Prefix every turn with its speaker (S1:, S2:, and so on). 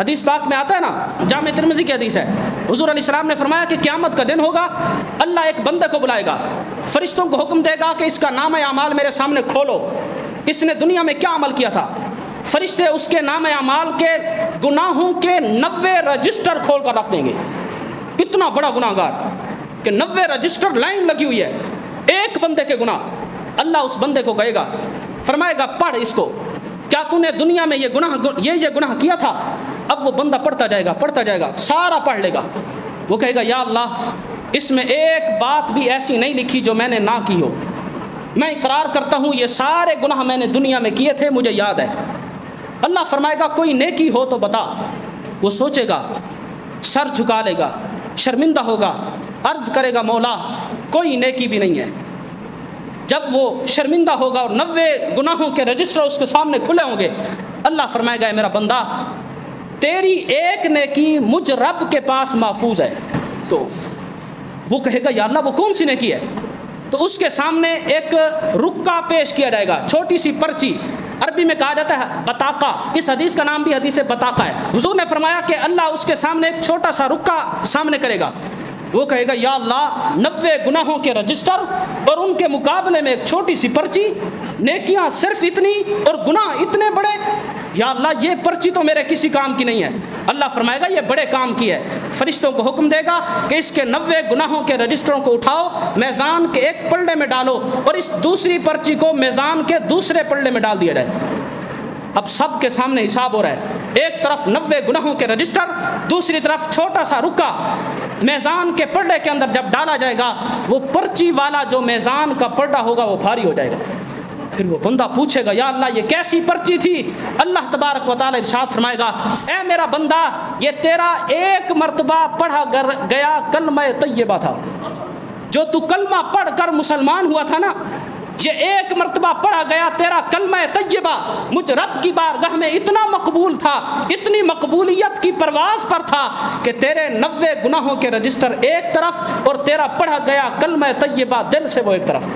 S1: حدیث پاک میں آتا ہے نا، جامع ترمذی کی حدیث ہے، حضور علیہ السلام نے فرمایا کہ قیامت کا دن ہوگا، اللہ ایک بندے کو بلائے گا، فرشتوں کو حکم دے گا کہ اس کا نام اعمال میرے سامنے کھولو، اس نے دنیا میں کیا عمل کیا تھا۔ فرشتے اس کے نام اعمال کے گناہوں کے 90 رجسٹر کھول کر رکھ دیں گے۔ اتنا بڑا گناہ گار کہ 90 رجسٹر لائن لگی ہوئی ہے، ایک بندے کے گناہ۔ اللہ اس بندے کو کہے گا، فرمائے گا پڑھ اس کو، کیا تو نے دنیا میں یہ گناہ کیا تھا؟ اب وہ بندہ پڑھتا جائے گا، سارا پڑھ لے گا۔ وہ کہے گا یا اللہ اس میں ایک بات بھی ایسی نہیں لکھی جو میں نے نہ کی ہو، میں اقرار کرتا ہوں یہ سارے گناہ میں نے دنیا میں کیے تھے، مجھے یاد ہے۔ اللہ فرمائے گا کوئی نیکی ہو تو بتا۔ وہ سوچے گا، سر جھکا لے گا، شرمندہ ہوگا، عرض کرے گا مولا کوئی نیکی بھی نہیں ہے۔ جب وہ شرمندہ ہوگا اور 90 گناہوں کے رجسٹر اس کے سامنے کھلے ہوں گے، اللہ فرمائے گا اے میرا بندہ تیری ایک نیکی مجھ رب کے پاس محفوظ ہے۔ تو وہ کہے گا یا اللہ وہ کون سی نیکی ہے؟ تو اس کے سامنے ایک رکا پیش کیا جائے گا، چھوٹی سی پرچی، عربی میں کہا جاتا ہے بطاقہ، اس حدیث کا نام بھی حدیث بطاقہ ہے۔ حضور نے فرمایا کہ اللہ اس کے سامنے ایک چھوٹا سا رکا سامنے کرے گا، وہ کہے گا یا اللہ 90 گناہوں کے رجسٹر اور ان کے مقابلے میں ایک چھوٹی سی پرچی، نیکیاں صرف اتنی اور گناہ اتنے بڑے، یا اللہ یہ پرچی تو میرے کسی کام کی نہیں ہے۔ اللہ فرمائے گا یہ بڑے کام کی ہے۔ فرشتوں کو حکم دے گا کہ اس کے 90 گناہوں کے رجسٹروں کو اٹھاؤ، میزان کے ایک پلڑے میں ڈالو اور اس دوسری پرچی کو میزان کے دوسرے پلڑے میں ڈال دیا جائے۔ اب سب کے سامنے حساب ہو رہا ہے، ایک طرف 90 گناہوں کے رجسٹر، دوسری طرف چھوٹا سا رکا۔ میزان کے پردے کے اندر جب ڈالا جائے گا، وہ پرچی والا جو میزان کا پردہ ہوگا وہ بھاری ہو جائے گا۔ پھر وہ بندہ پوچھے گا یا اللہ یہ کیسی پرچی تھی؟ اللہ تبارک و تعالی ارشاد فرمائے گا اے میرا بندہ یہ تیرا ایک مرتبہ پڑھا گیا کلمہ طیبہ تھا، جو تو کلمہ پڑھ کر مسلمان ہوا تھا نا، یہ ایک مرتبہ پڑھا گیا تیرا کلمہ طیبہ مجھ رب کی بارگاہ میں اتنا مقبول تھا، اتنی مقبولیت کی پرواز پر تھا کہ تیرے 90 گناہوں کے رجسٹر ایک طرف اور تیرا پڑھا گیا کلمہ طیبہ دل سے وہ ایک طرف۔